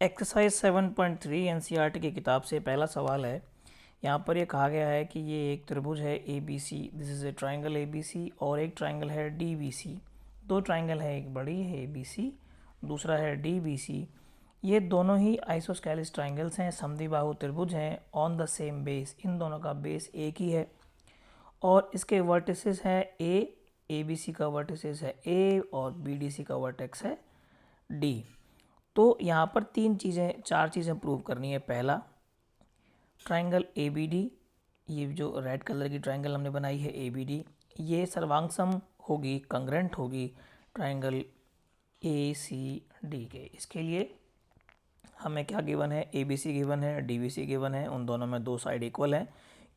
Exercise 7.3 NCERT की किताब से पहला सवाल है। यहाँ पर ये कहा गया है कि ये एक त्रिभुज है A B C, this is a triangle A B C, और एक ट्राइंगल है डी बी सी। दो ट्राइंगल है, एक बड़ी है ए बी सी, दूसरा है डी बी सी। ये दोनों ही आइसोस्केलिस ट्राइंगल्स हैं, समद्विबाहु त्रिभुज हैं ऑन द सेम बेस। इन दोनों का बेस एक ही है और इसके वर्टिसेस है ए बी सी का वर्टिसेस है ए और बी डी सी का वर्टेक्स है डी। तो यहाँ पर चार चीज़ें प्रूव करनी है। पहला, ट्राइंगल ए बी डी, ये जो रेड कलर की ट्राइंगल हमने बनाई है ए बी डी, ये सर्वांग होगी, कंग्रेंट होगी ट्राइंगल ए सी डी के। इसके लिए हमें क्या गिवन है, ए बी सी गिवन है, डी बी सी गिवन है। उन दोनों में दो साइड इक्वल हैं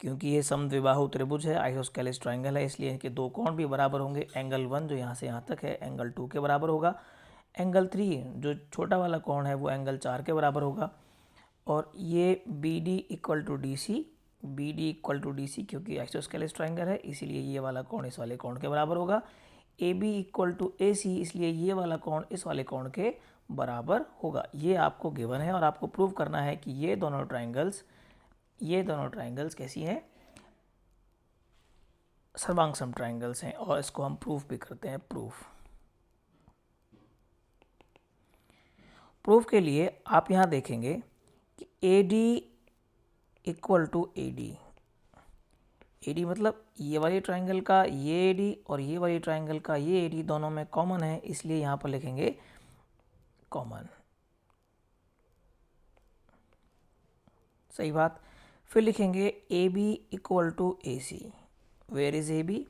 क्योंकि ये समद्विबाहु त्रिभुज है, आइसोस्केलिस ट्राइंगल है, इसलिए कि दो कोण भी बराबर होंगे। एंगल 1 जो यहाँ से यहाँ तक है एंगल 2 के बराबर होगा। एंगल 3 जो छोटा वाला कोण है वो एंगल 4 के बराबर होगा। और ये B D equal to D C, B D equal to D C क्योंकि आइसोस्केलिस ट्राइंगल है इसीलिए ये वाला कोण इस वाले कोण के बराबर होगा। ए बी इक्वल टू ए सी, इसलिए ये वाला कोण इस वाले कोण के बराबर होगा। ये आपको गिवन है और आपको प्रूव करना है कि ये दोनों ट्राइंगल्स कैसी हैं, सर्वांग ट्राइंगल्स हैं। और इसको हम प्रूफ भी करते हैं। प्रूफ के लिए आप यहाँ देखेंगे कि A D equal to A D, A D मतलब ये वाली ट्राइंगल का ये ए डी और ये वाली ट्राइंगल का ये ए डी दोनों में कॉमन है, इसलिए यहाँ पर लिखेंगे कॉमन। सही बात। फिर लिखेंगे A B equal to A C. Where is A B,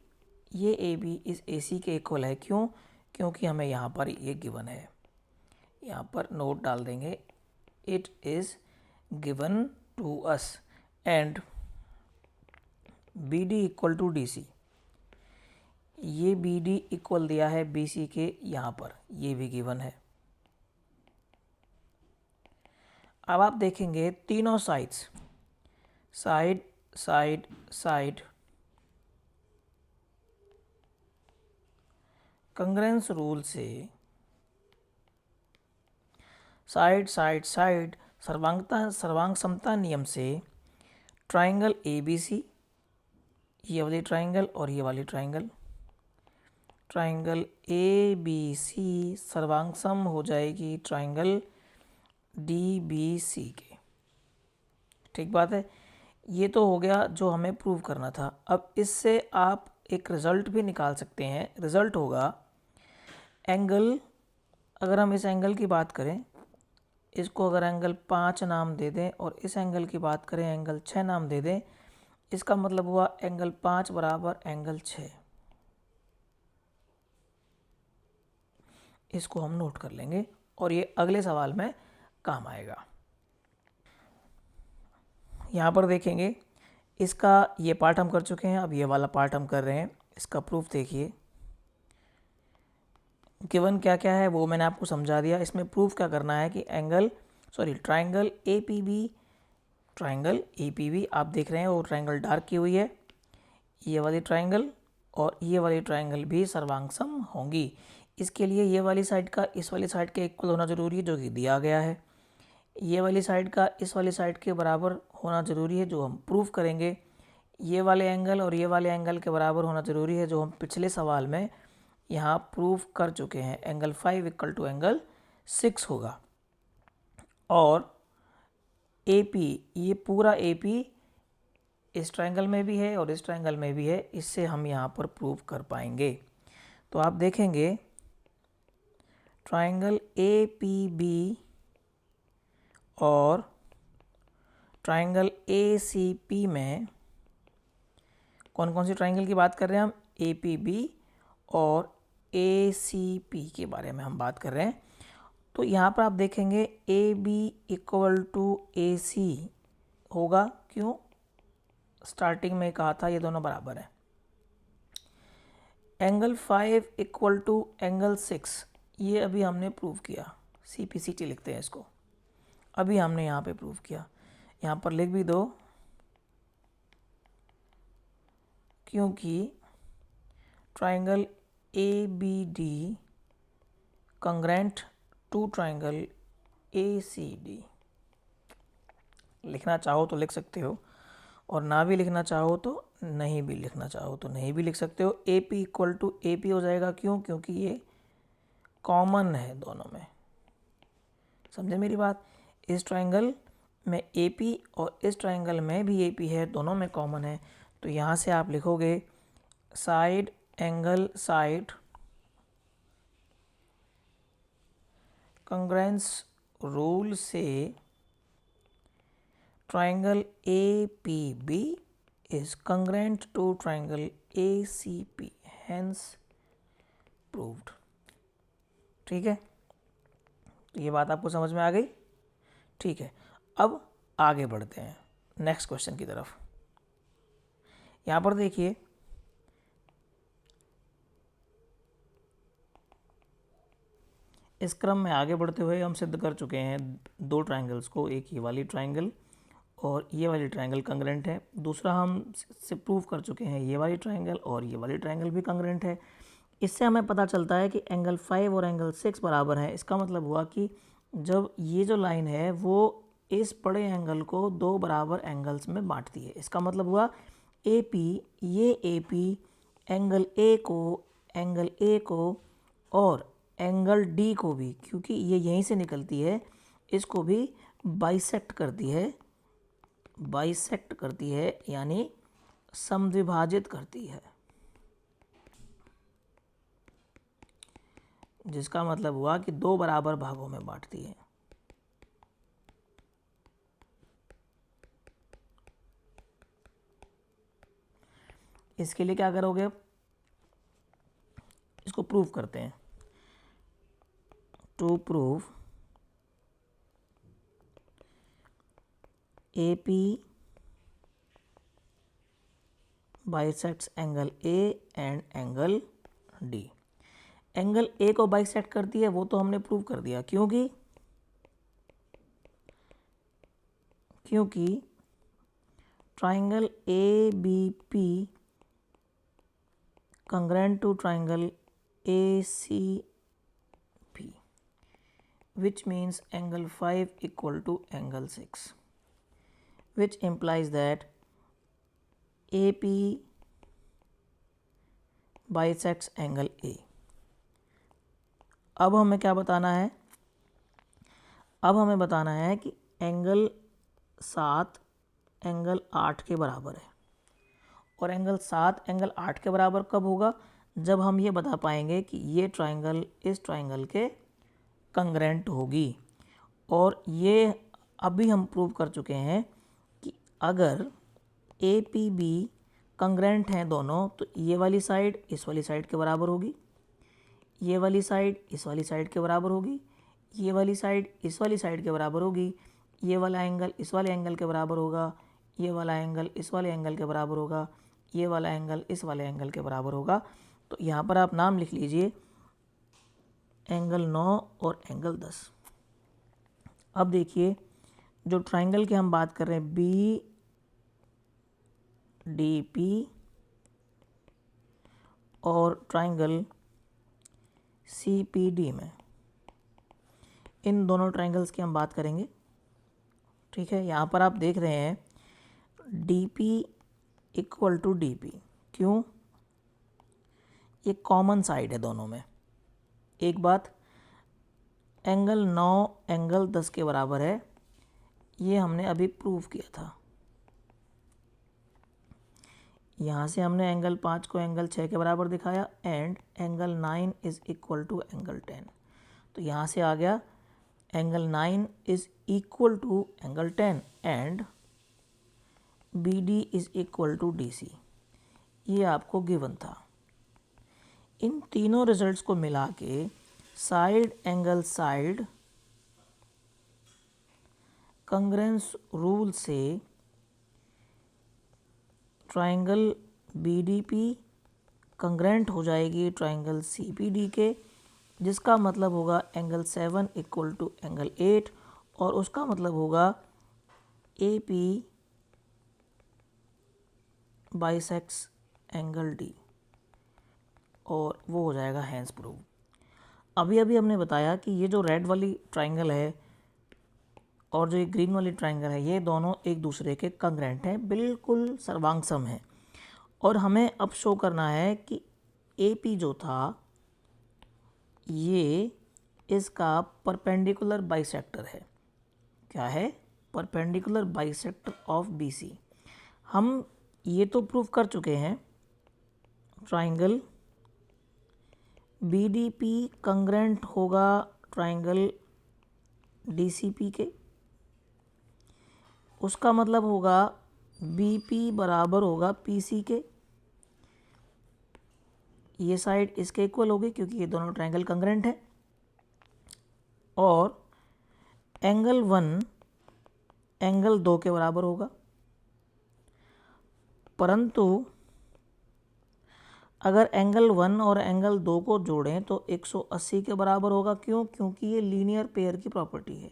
ये ए बी इस ए सी के इक्वल है। क्यों? क्योंकि हमें यहाँ पर ये गिवन है। यहाँ पर नोट डाल देंगे, it is given to us. And B D equal to D C, ये बी डी इक्वल दिया है बी सी के, यहाँ पर ये भी गिवन है। अब आप देखेंगे तीनों sides, side side side, congruence rule से साइड साइड साइड, सर्वांग समता नियम से ट्राइंगल ए बी सी, ये वाली ट्राइंगल और ये वाली triangle, triangle A B C सर्वांग सम हो जाएगी ट्राइंगल डी बी सी के। ठीक बात है। ये तो हो गया जो हमें प्रूव करना था। अब इससे आप एक रिज़ल्ट भी निकाल सकते हैं। रिज़ल्ट होगा एंगल, अगर हम इस एंगल की बात करें, इसको अगर एंगल 5 नाम दे दें और इस एंगल की बात करें एंगल 6 नाम दे दें, इसका मतलब हुआ एंगल 5 बराबर एंगल 6। इसको हम नोट कर लेंगे और ये अगले सवाल में काम आएगा। यहाँ पर देखेंगे, इसका ये पार्ट हम कर चुके हैं, अब ये वाला पार्ट हम कर रहे हैं। इसका प्रूफ देखिए, गिवन क्या क्या है वो मैंने आपको समझा दिया। इसमें प्रूफ क्या करना है कि ट्राइंगल ए पी बी आप देख रहे हैं वो ट्राइंगल डार्क की हुई है, ये वाली ट्राइंगल और ये वाली ट्राइंगल भी सर्वांग सम होंगी। इसके लिए ये वाली साइड का इस वाली साइड के इक्वल होना ज़रूरी है जो कि दिया गया है, ये वाली साइड का इस वाली साइड के बराबर होना ज़रूरी है जो हम प्रूफ करेंगे, ये वाले एंगल और ये वाले एंगल के बराबर होना ज़रूरी है जो हम पिछले सवाल में यहाँ प्रूफ कर चुके हैं। एंगल 5 इक्वल टू एंगल 6 होगा। और ए पी, ये पूरा ए पी इस ट्रायंगल में भी है और इस ट्रायंगल में भी है, इससे हम यहाँ पर प्रूफ कर पाएंगे। तो आप देखेंगे ट्रायंगल ए पी बी और ट्रायंगल ए सी पी में कौन कौन सी ट्रायंगल की बात कर रहे हैं हम, ए पी बी और ए सी पी के बारे में हम बात कर रहे हैं। तो यहाँ पर आप देखेंगे ए बी इक्वल टू ए सी होगा। क्यों? स्टार्टिंग में कहा था ये दोनों बराबर है। एंगल 5 इक्वल टू एंगल 6, ये अभी हमने प्रूव किया, सी पी सी टी लिखते हैं इसको, अभी हमने यहाँ पे प्रूव किया। यहाँ पर लिख भी दो, क्योंकि triangle A B D congruent to triangle ACD। लिखना चाहो तो लिख सकते हो, और ना भी लिखना चाहो तो नहीं भी लिखना चाहो तो नहीं भी लिख सकते हो। AP इक्वल टू AP हो जाएगा, क्यों? क्योंकि ये कॉमन है दोनों में। समझे मेरी बात? इस ट्राइंगल में AP और इस ट्राइंगल में भी AP है, दोनों में कॉमन है। तो यहाँ से आप लिखोगे side angle side congruence rule से triangle APB is congruent to triangle ACP, hence proved। ठीक है, तो ये बात आपको समझ में आ गई? ठीक है, अब आगे बढ़ते हैं नेक्स्ट क्वेश्चन की तरफ। यहाँ पर देखिए, इस क्रम में आगे बढ़ते हुए हम सिद्ध कर चुके हैं दो ट्राइंगल्स को, एक ये वाली ट्राइंगल और ये वाली ट्राइंगल कंग्रेंट है। दूसरा हम से प्रूव कर चुके हैं ये वाली ट्राइंगल और ये वाली ट्राइंगल भी कंग्रेंट है। इससे हमें पता चलता है कि एंगल 5 और एंगल 6 बराबर है। इसका मतलब हुआ कि जब ये जो लाइन है वो इस बड़े एंगल को दो बराबर एंगल्स में बांटती है। इसका मतलब हुआ AP, ये AP एंगल A को और एंगल D को भी, क्योंकि ये यहीं से निकलती है, इसको भी बाइसेक्ट करती है यानी समद्विभाजित करती है, जिसका मतलब हुआ कि दो बराबर भागों में बांटती है। इसके लिए क्या करोगे? अब इसको प्रूव करते हैं। To prove AP bisects angle A and angle D। Angle A को बाइसेक्ट करती है वो तो हमने प्रूव कर दिया, क्योंकि triangle ABP congruent to triangle ACP, which means angle 5 equal to angle 6, which implies that AP bisects angle A। अब हमें क्या बताना है? अब हमें बताना है कि एंगल 7 एंगल 8 के बराबर है, और एंगल 7 एंगल 8 के बराबर कब होगा? जब हम ये बता पाएंगे कि ये ट्राइंगल इस ट्राइंगल के कंग्रेंट होगी। और ये अभी हम प्रूव कर चुके हैं कि अगर APB कंग्रेंट हैं दोनों, तो ये वाली साइड इस वाली साइड के बराबर होगी, ये वाली साइड इस वाली साइड के बराबर होगी, ये वाली साइड इस वाली साइड के बराबर होगी, ये वाला एंगल इस वाले एंगल के बराबर होगा, ये वाला एंगल इस वाले एंगल के बराबर होगा, ये वाला एंगल इस वाले एंगल के बराबर होगा। तो यहाँ पर आप नाम लिख लीजिए एंगल 9 और एंगल 10। अब देखिए, जो ट्राइंगल की हम बात कर रहे हैं BDP और ट्राइंगल CPD में, इन दोनों ट्राइंगल्स की हम बात करेंगे। ठीक है, यहाँ पर आप देख रहे हैं DP इक्वल टू DP। क्यों? ये कॉमन साइड है दोनों में। एक बात, एंगल 9 एंगल 10 के बराबर है, ये हमने अभी प्रूव किया था। यहाँ से हमने एंगल 5 को एंगल 6 के बराबर दिखाया, and angle 9 is equal to angle 10। तो यहाँ से आ गया angle 9 is equal to angle 10 and BD is equal to DC। ये आपको गिवन था। इन तीनों रिजल्ट्स को मिला के side angle side congruence rule से ट्राइंगल BDP कंग्रेंट हो जाएगी ट्राइंगल CPD के, जिसका मतलब होगा एंगल 7 इक्वल टू एंगल 8, और उसका मतलब होगा AP बाइसेक्ट्स एंगल D, और वो हो जाएगा हैंस प्रूव। अभी हमने बताया कि ये जो रेड वाली ट्राइंगल है और जो ये ग्रीन वाली ट्राइंगल है ये दोनों एक दूसरे के कंग्रेंट हैं, बिल्कुल सर्वांग सम है। और हमें अब शो करना है कि AP जो था ये इसका परपेंडिकुलर बाइसेक्टर है। क्या है? Perpendicular bisector of BC। हम ये तो प्रूव कर चुके हैं, ट्राइंगल BDP कंग्रेंट होगा ट्राइंगल DCP के। उसका मतलब होगा BP बराबर होगा PC के। ये साइड इसके इक्वल होगी क्योंकि ये दोनों ट्राइंगल कंग्रेंट है। और एंगल 1 एंगल 2 के बराबर होगा। परंतु अगर एंगल 1 और एंगल 2 को जोड़ें तो 180 के बराबर होगा। क्यों? क्योंकि ये लीनियर पेयर की प्रॉपर्टी है।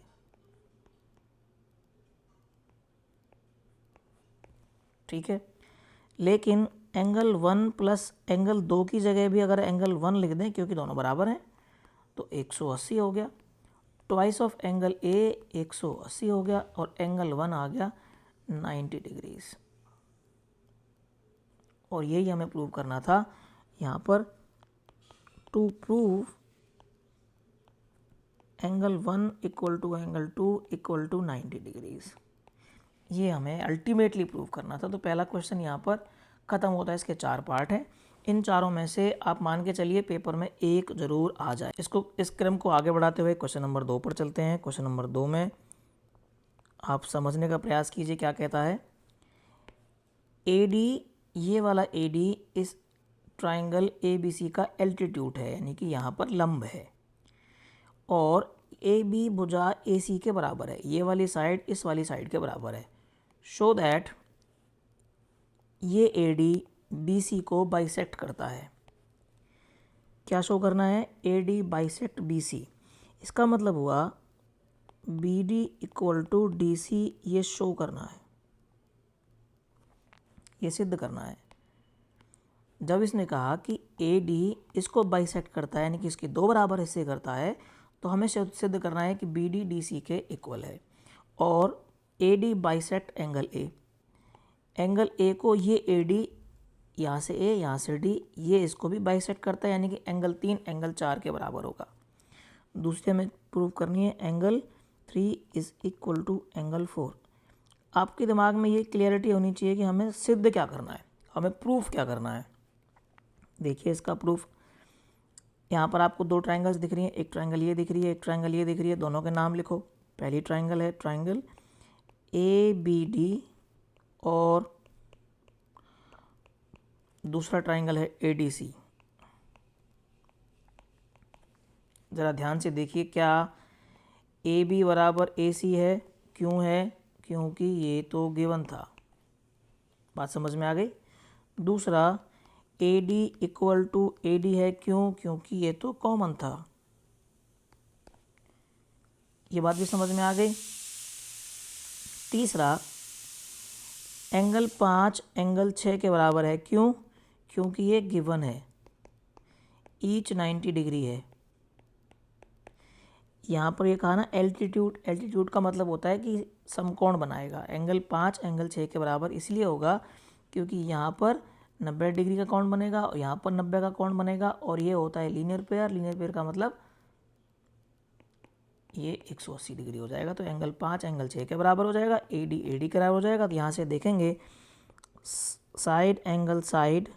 ठीक है, लेकिन एंगल 1 प्लस एंगल 2 की जगह भी अगर एंगल 1 लिख दें क्योंकि दोनों बराबर हैं तो 180 हो गया। ट्वाइस ऑफ एंगल A 180 हो गया और एंगल 1 आ गया 90 डिग्रीज। और यही हमें प्रूव करना था यहाँ पर। To prove angle 1 equal to angle 2 equal to 90 degrees, ये हमें अल्टीमेटली प्रूव करना था। तो पहला क्वेश्चन यहाँ पर ख़त्म होता है। इसके 4 पार्ट हैं। इन चारों में से आप मान के चलिए पेपर में एक ज़रूर आ जाए। इस क्रम को आगे बढ़ाते हुए क्वेश्चन नंबर 2 पर चलते हैं। क्वेश्चन नंबर 2 में आप समझने का प्रयास कीजिए क्या कहता है। AD, ये वाला AD इस ट्राइंगल ABC का एल्टीट्यूड है, यानी कि यहाँ पर लंब है। और AB भुजा AC के बराबर है। ये वाली साइड इस वाली साइड के बराबर है। शो दैट ये AD BC को बाइसेक्ट करता है। क्या शो करना है? AD bisect BC। इसका मतलब हुआ BD इक्वल टू DC, ये शो करना है, ये सिद्ध करना है। जब इसने कहा कि AD इसको बाइसेक्ट करता है, यानी कि इसके 2 बराबर हिस्से करता है, तो हमें सिद्ध करना है कि BD DC के इक्वल है। और AD bisect angle A, angle A को ये AD यहाँ से A यहाँ से D, ये इसको भी बाइसेक्ट करता है, यानी कि एंगल 3 एंगल 4 के बराबर होगा। दूसरी हमें प्रूव करनी है angle 3 is equal to angle 4। आपके दिमाग में ये क्लियरिटी होनी चाहिए कि हमें सिद्ध क्या करना है, हमें प्रूफ क्या करना है। देखिए इसका प्रूफ, यहाँ पर आपको 2 ट्राइंगल्स दिख रही हैं। एक ट्राइंगल ये दिख रही है, एक ट्राइंगल ये दिख रही है। दोनों के नाम लिखो। पहली ट्राइंगल है ट्राइंगल ABD और दूसरा ट्राइंगल है ADC। ज़रा ध्यान से देखिए, क्या AB बराबर AC है? क्यों है? क्योंकि ये तो गिवन था। बात समझ में आ गई। दूसरा AD इक्वल टू AD है। क्यों? क्योंकि ये तो कॉमन था। ये बात भी समझ में आ गई। तीसरा एंगल 5 एंगल 6 के बराबर है। क्यों? क्योंकि ये गिवन है, ईच 90 डिग्री है। यहाँ पर ये कहा ना एल्टीट्यूड, एल्टीट्यूड का मतलब होता है कि समकोण बनाएगा। एंगल 5 एंगल 6 के बराबर इसलिए होगा क्योंकि यहाँ पर 90 डिग्री का कोण बनेगा और यहाँ पर 90 का कोण बनेगा। और ये होता है लीनियर पेयर। लीनियर पेयर का मतलब ये 180 डिग्री हो जाएगा। तो एंगल 5 एंगल 6 के बराबर हो जाएगा, AD AD के बराबर हो जाएगा। तो यहाँ से देखेंगे side angle side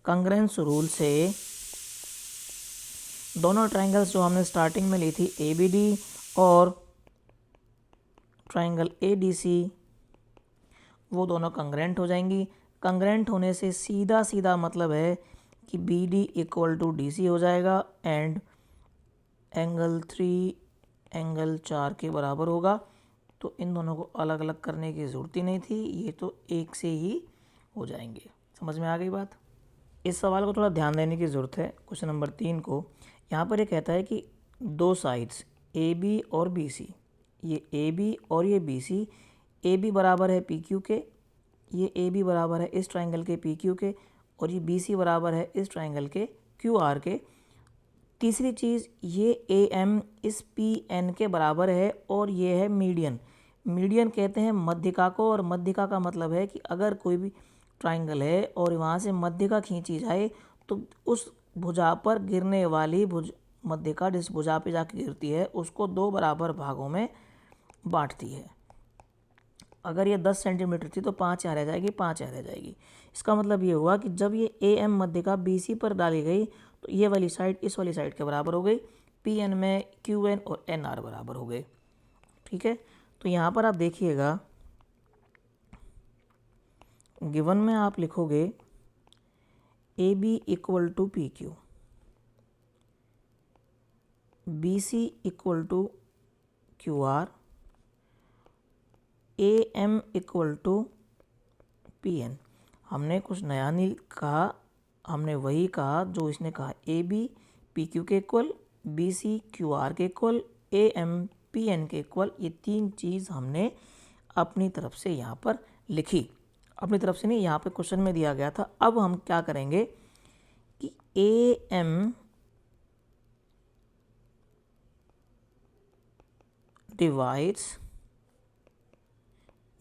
congruence rule से दोनों ट्राइंगल्स जो हमने स्टार्टिंग में ली थी ABD और ट्राइंगल ADC, वो दोनों कंग्रेंट हो जाएंगी। कंग्रेंट होने से सीधा सीधा मतलब है कि BD इक्वल टू DC हो जाएगा एंड एंगल 3 एंगल 4 के बराबर होगा। तो इन दोनों को अलग अलग करने की ज़रूरत ही नहीं थी, ये तो एक से ही हो जाएंगे। समझ में आ गई बात। इस सवाल को थोड़ा ध्यान देने की ज़रूरत है। क्वेश्चन नंबर 3 को यहाँ पर ये कहता है कि 2 साइड्स AB और BC, ये AB और ये BC, AB बराबर है PQ के, ये AB बराबर है इस ट्राइंगल के PQ के, और ये BC बराबर है इस ट्राइंगल के QR के। तीसरी चीज़, ये ए एम इस पी एन के बराबर है और ये है मीडियन। मीडियन कहते हैं मध्यिका को, और मध्यिका का मतलब है कि अगर कोई भी ट्राइंगल है और वहाँ से मध्यिका खींची जाए तो उस भुजा पर गिरने वाली मध्यिका जिस भुजा पे जाके गिरती है उसको 2 बराबर भागों में बांटती है। अगर ये 10 सेंटीमीटर थी तो 5 यहाँ रह जाएगी, 5 यहाँ रह जाएगी। इसका मतलब ये हुआ कि जब ये ए एम मध्यिका बी सी पर डाली गई तो ये वाली साइड इस वाली साइड के बराबर हो गई, पी एन में क्यू एन और एन आर बराबर हो गए। ठीक है, तो यहाँ पर आप देखिएगा, गिवन में आप लिखोगे A B equal to P Q, B C equal to Q R, A M equal to P N. हमने कुछ नया नहीं कहा, हमने वही कहा जो इसने कहा, ए बी पी क्यू के equal, B C Q R के equal, A M P N के इक्वल। ये 3 चीज़ हमने अपनी तरफ से यहाँ पर लिखी। अपनी तरफ से नहीं, यहाँ पे क्वेश्चन में दिया गया था। अब हम क्या करेंगे कि A M divides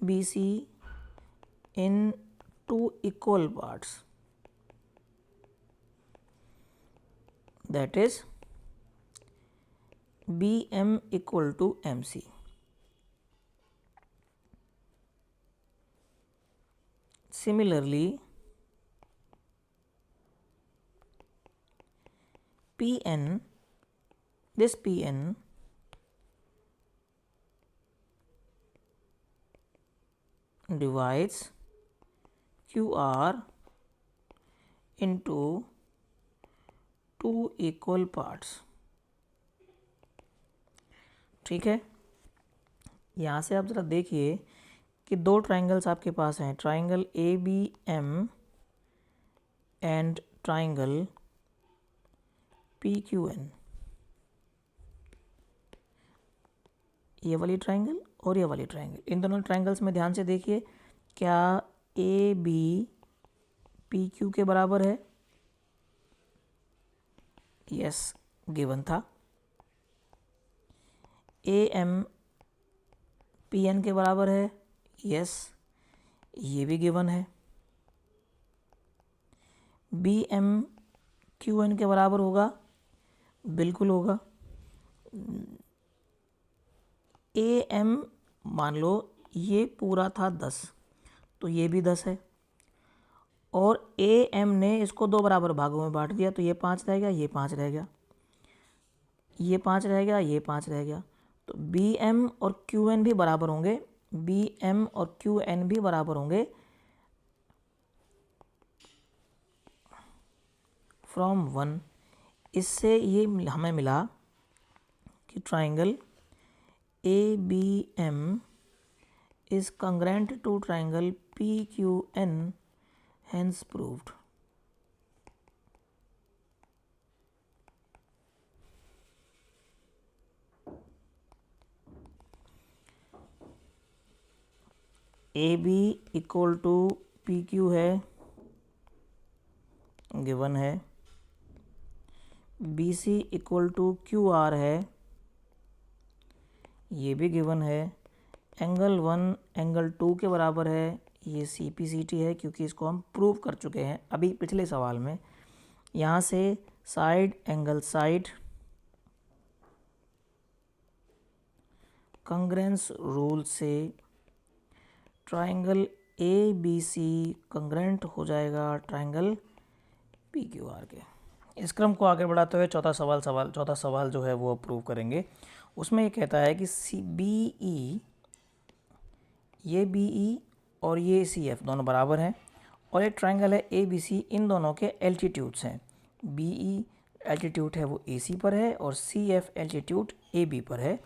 BC in 2 equal parts, that is BM equal to MC. Similarly, PN, this PN divides QR into 2 equal parts। ठीक है, यहाँ से आप ज़रा देखिए कि 2 ट्राइंगल्स आपके पास हैं, triangle A B M and triangle P Q N. ये वाली ट्राइंगल और ये वाली ट्राइंगल, इन दोनों ट्राइंगल्स में ध्यान से देखिए, क्या ए बी पी क्यू के बराबर है? यस, गिवन था। ए एम पी एन के बराबर है? यस, ये भी गिवन है। बी एम क्यू एन के बराबर होगा? बिल्कुल होगा। ए एम मान लो ये पूरा था 10, तो ये भी 10 है, और ए एम ने इसको 2 बराबर भागों में बांट दिया, तो ये 5 रह गया, ये 5 रह गया, ये 5 रह गया, ये 5 रह गया। तो बी एम और क्यू एन भी बराबर होंगे, बी एम और क्यू एन भी बराबर होंगे फ्रॉम 1। इससे ये हमें मिला कि triangle A B M is congruent to triangle PQN, hence proved। A B equal to P Q है, गिवन है। B C equal to Q R है, ये भी गिवन है। एंगल 1 एंगल 2 के बराबर है, ये सी पी सी टी है, क्योंकि इसको हम प्रूव कर चुके हैं अभी पिछले सवाल में। यहाँ से side angle side, congruence rule से triangle A B C congruent हो जाएगा ट्राइंगल पी क्यू आर के। इस क्रम को आगे बढ़ाते हुए चौथा सवाल जो है वो प्रूव करेंगे। उसमें ये कहता है कि सी बी ई, ये बी ई और ये सी एफ दोनों बराबर हैं, और एक ट्राइंगल है ए बी सी, इन दोनों के एल्टीट्यूड्स हैं। बी ई एल्टीट्यूड है वो ए सी पर है और C F altitude A B पर है।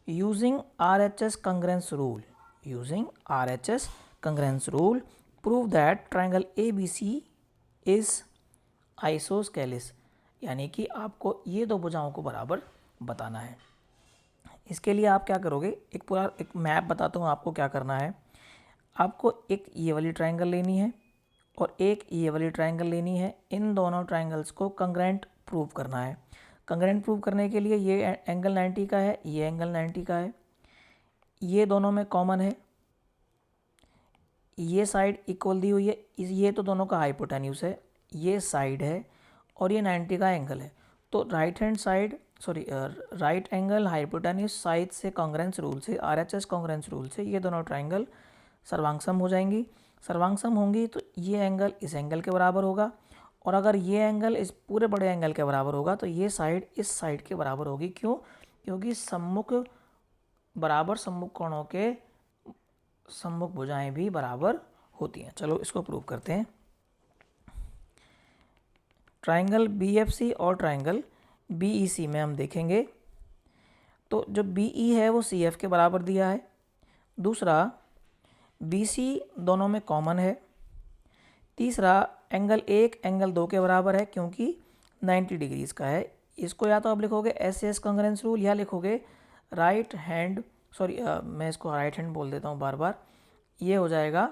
Using R H S congruence rule, using R H S congruence rule prove that triangle A B C is isosceles, यानी कि आपको ये 2 भुजाओं को बराबर बताना है। इसके लिए आप क्या करोगे, एक मैप बताता हूँ आपको क्या करना है। आपको एक ये वाली ट्राइंगल लेनी है और एक ये वाली ट्राइंगल लेनी है। इन दोनों ट्राइंगल्स को कंग्रेंट प्रूव करना है। कंग्रेंट प्रूव करने के लिए ये एंगल 90 का है, ये एंगल 90 का है, ये दोनों में कॉमन है, ये साइड इक्वल दी हुई है, ये तो दोनों का हाइपोटेन्यूज है, ये साइड है और ये 90 का एंगल है। तो right hand side right angle hypotenuse side से कॉन्ग्रेंस रूल से, RHS कॉन्ग्रेंस रूल से ये दोनों ट्राइंगल सर्वांगसम हो जाएंगी। सर्वांगसम होंगी तो ये एंगल इस एंगल के बराबर होगा, और अगर ये एंगल इस पूरे बड़े एंगल के बराबर होगा तो ये साइड इस साइड के बराबर होगी। क्यों? क्योंकि सम्मुख बराबर सम्मुख कोणों के सम्मुख भुजाएं भी बराबर होती हैं। चलो इसको प्रूव करते हैं। ट्राइंगल BFC और ट्राइंगल BEC में हम देखेंगे तो जो BE है वो CF के बराबर दिया है। दूसरा BC दोनों में कॉमन है। तीसरा एंगल 1 एंगल 2 के बराबर है क्योंकि 90 डिग्रीज का है। इसको या तो आप लिखोगे SS कॉन्ग्रेंस रूल या लिखोगे राइट हैंड, मैं इसको राइट हैंड बोल देता हूँ बार बार, ये हो जाएगा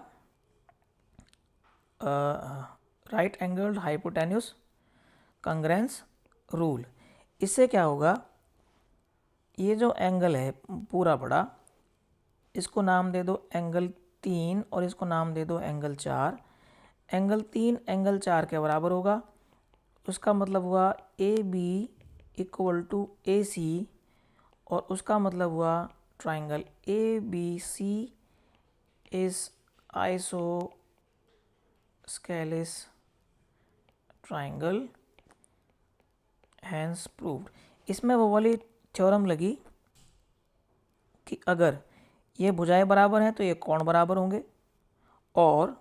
right angled hypotenuse congruence rule. इससे क्या होगा, ये जो एंगल है पूरा बड़ा, इसको नाम दे दो एंगल 3 और इसको नाम दे दो एंगल 4। एंगल 3 एंगल 4 के बराबर होगा, उसका मतलब हुआ AB इक्वल टू AC, और उसका मतलब हुआ triangle ABC is isosceles triangle, hence proved. इसमें वो वाली थ्योरम लगी कि अगर ये भुजाएं बराबर हैं तो ये कोण बराबर होंगे, और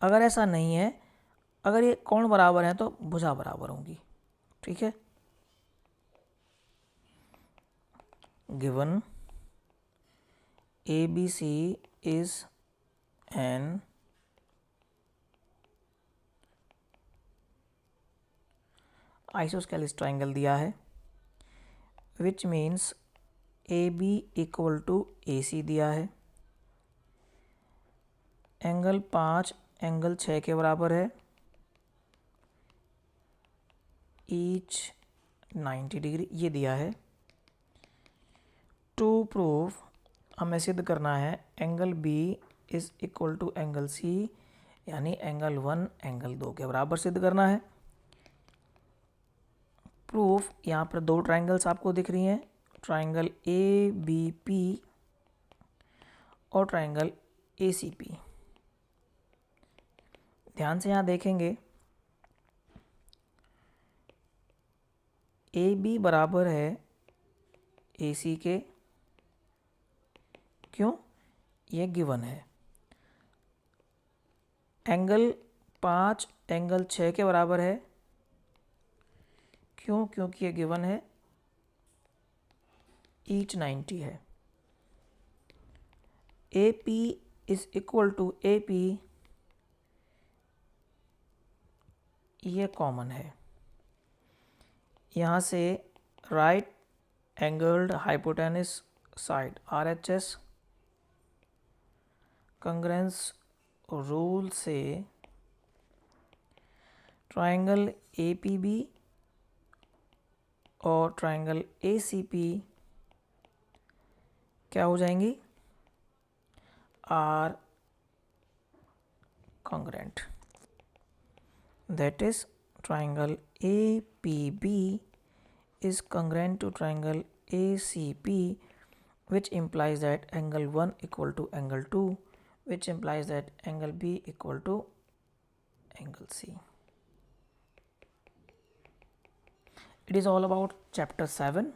अगर ऐसा नहीं है, अगर ये कोण बराबर हैं तो भुजा बराबर होंगी। ठीक है। Given ABC is an isosceles triangle दिया है, which means AB equal to AC दिया है, एंगल 5 एंगल 6 के बराबर है, ईच 90 डिग्री ये दिया है। टू प्रूव हमें सिद्ध करना है angle B is equal to angle C, यानी एंगल 1 एंगल 2 के बराबर सिद्ध करना है। प्रूफ, यहाँ पर दो ट्राइंगल्स आपको दिख रही हैं, ट्राइंगल ABP और ट्राइंगल ACP। ध्यान से यहाँ देखेंगे, AB बराबर है AC के। क्यों? ये गिवन है। एंगल 5 एंगल 6 के बराबर है। क्यों? क्योंकि ये गिवन है, ईच 90 है। AP is equal to AP, ये कॉमन है। यहाँ से right angled hypotenuse side RHS congruence rule से ट्राइंगल APB और ट्राइंगल ACP क्या हो जाएंगी? Are congruent. That is, triangle APB is congruent to triangle ACP, which implies that angle 1 equal to angle 2, which implies that angle B equal to angle C. It is all about chapter 7.